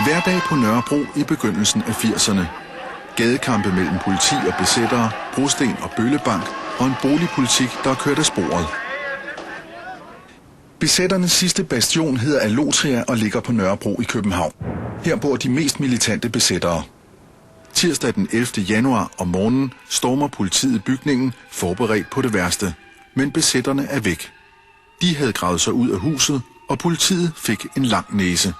Hverdag på Nørrebro i begyndelsen af 80'erne. Gadekampe mellem politi og besættere, brosten og bøllebank og en boligpolitik, der er kørt af sporet. Besætternes sidste bastion hedder Allotria og ligger på Nørrebro i København. Her bor de mest militante besættere. Tirsdag den 11. januar om morgenen stormer politiet bygningen, forberedt på det værste. Men besætterne er væk. De havde gravet sig ud af huset, og politiet fik en lang næse.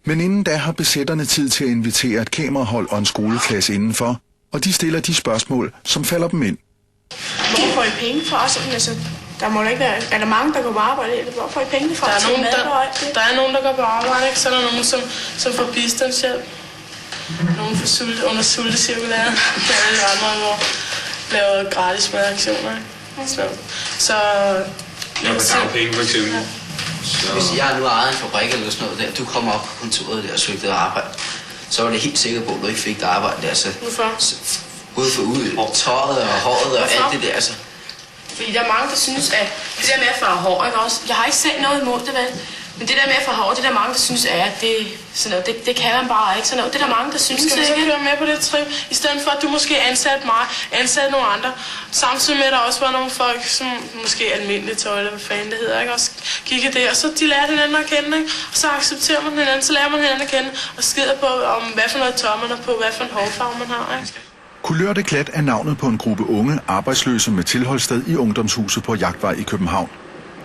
Men inden da har besætterne tid til at invitere et kamerahold og en skoleklasse indenfor, og de stiller de spørgsmål, som falder dem ind. Hvor får I penge fra os? Altså, der må ikke være... Er der mange, der går på arbejde? Eller hvor får I penge fra? Der er nogen, der går på arbejde, ikke? Så er der nogen, som får bistandshjælp. Nogen får under sultecirkulære. Der er alle andre, hvor laver gratis madaktioner. Så... Jeg har dagpenge for eksempel. Hvis jeg nu ejede en fabrik eller sådan noget der, du kommer op på kontoret der og søgte arbejde, så var det helt sikkert på, at du ikke fik det arbejde der. Så, hvorfor? Ud for tøjet og håret og alt det der. Så. Fordi der er mange, der synes, at det der med at farve hår, ikke også? Jeg har ikke selv noget imod det, vel? Men det der med at farve hår, det er der mange, der synes, at sådan noget, det kan man bare ikke. Sådan noget. Det er der mange, der synes, skal vi så køre med på det trip? I stedet for, at du måske ansatte nogle andre. Samtidig med, at der også var nogle folk, som måske almindelige tøj, eller hvad fanden det hedder, ikke? Også kiggede der, og så de lærer hinanden at kende, ikke? Og så accepterer man hinanden, så lærer man hinanden at kende, og skider på, om hvad for noget tøj man har på, hvad for en hårfarve man har, ikke? Kulør det Klat er navnet på en gruppe unge arbejdsløse med tilholdssted i Ungdomshuset på Jagtvej i København.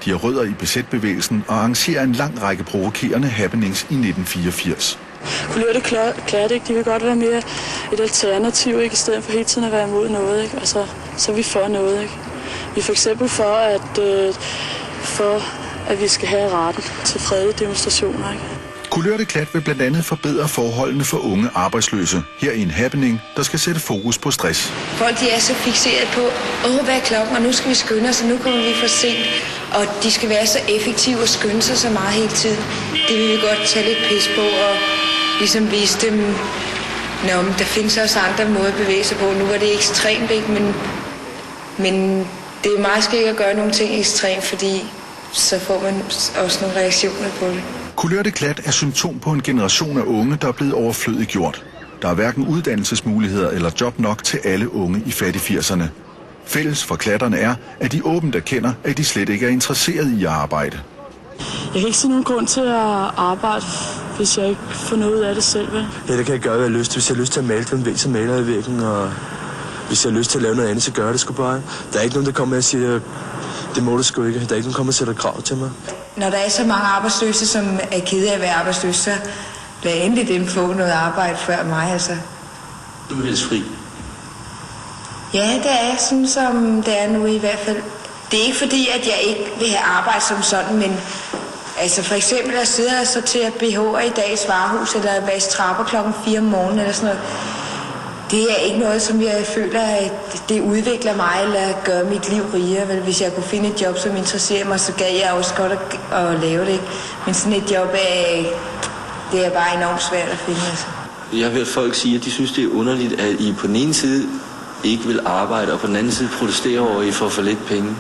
De har rødder i besætbevægelsen og arrangerer en lang række provokerende happenings i 1984. Kulør det Klat, ikke? De vil godt være mere et alternativ, ikke? I stedet for hele tiden at være imod noget, ikke? Altså, så er vi for noget, ikke? Vi er for eksempel for, at vi skal have retten til fredelige demonstrationer, ikke? Kulør det Klat vil blandt andet forbedre forholdene for unge arbejdsløse. Her i en happening, der skal sætte fokus på stress. Folk de er så fikseret på, hvad er klokken, og nu skal vi skynde os, og nu kommer vi for sent. Og de skal være så effektive og skynde sig så meget hele tiden. Det vil vi godt tage lidt pis på og ligesom vise dem, der findes også andre måder at bevæge sig på. Nu var det ekstremt, ikke? Men det er meget skægt at gøre nogle ting ekstremt, fordi så får man også nogle reaktioner på det. Kulør det Klat er symptom på en generation af unge, der er blevet overflødiggjort. Der er hverken uddannelsesmuligheder eller job nok til alle unge i fattig-80'erne. Fælles for klatterne er, at de åbent erkender, at de slet ikke er interesseret i at arbejde. Jeg kan ikke se nogen grund til at arbejde, hvis jeg ikke får noget ud af det selv, vel? Ja, det kan jeg gøre, hvad jeg har lyst til. Hvis jeg har lyst til at male den væg, så maler jeg væggen, og hvis jeg har lyst til at lave noget andet, så gør jeg det sgu bare. Der er ikke nogen, der kommer og siger, det må du sgu ikke. Der er ikke nogen, der kommer og sætter krav til mig. Når der er så mange arbejdsløse, som er kede af at være arbejdsløse, så lad endelig dem få noget arbejde før mig, altså. Du er helst fri. Ja, det er sådan, som det er nu i hvert fald. Det er ikke fordi, at jeg ikke vil have arbejde som sådan, men altså for eksempel at sidde og sortere BH'er i dags varehus, eller vaske trapper klokken 4 om morgenen, eller sådan noget. Det er ikke noget, som jeg føler, at det udvikler mig, eller gør mit liv rigere. Vel, hvis jeg kunne finde et job, som interesserer mig, så gad jeg også godt at lave det. Ikke? Men sådan et job, det er bare enormt svært at finde. Altså. Jeg har hørt folk sige, at de synes, det er underligt, at I på den ene side ikke vil arbejde, og på den anden side protesterer over, at I får for lidt penge.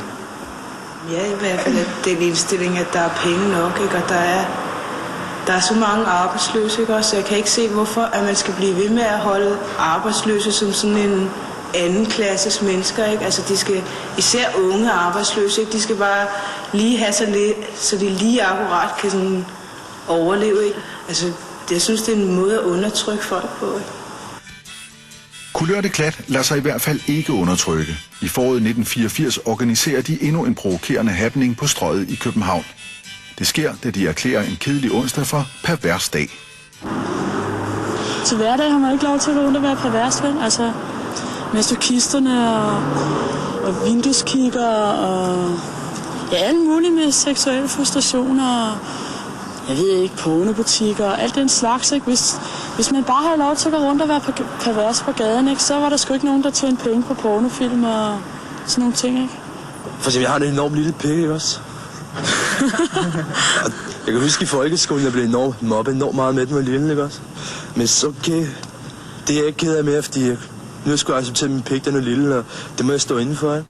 Ja, i hvert fald den indstilling, at der er penge nok, ikke? Og der er så mange arbejdsløse, ikke? Så jeg kan ikke se, hvorfor at man skal blive ved med at holde arbejdsløse som sådan en anden klasses mennesker, ikke? Altså de skal, især unge arbejdsløse, ikke? De skal bare lige have så de lige akkurat kan sådan overleve, ikke? Altså jeg synes, det er en måde at undertrykke folk på, ikke? Kulør det Klat lader sig i hvert fald ikke undertrykke. I foråret 1984 organiserer de endnu en provokerende happening på Strøget i København. Det sker, da de erklærer en kedelig onsdag for pervers dag. Til hverdag har man ikke lov til at gå rundt og være pervers, vel? Altså, masokisterne og vindueskigger og ja, alle mulige med seksuelle frustrationer og jeg ved ikke, pornobutikker og alt den slags, ikke? Hvis man bare havde lov til at gå rundt og være pervers på gaden, ikke? Så var der sgu ikke nogen, der tjente penge på pornofilm og sådan nogle ting, ikke? For eksempel, jeg har en enormt lille pik, ikke også? Jeg kan huske i folkeskolen, jeg blev enormt mobbet enormt meget med den var lille, ikke også? Men så okay, det er jeg ikke ked af mere, fordi nu skulle jeg acceptere min pik, den er lille, og det må jeg stå indenfor, ikke?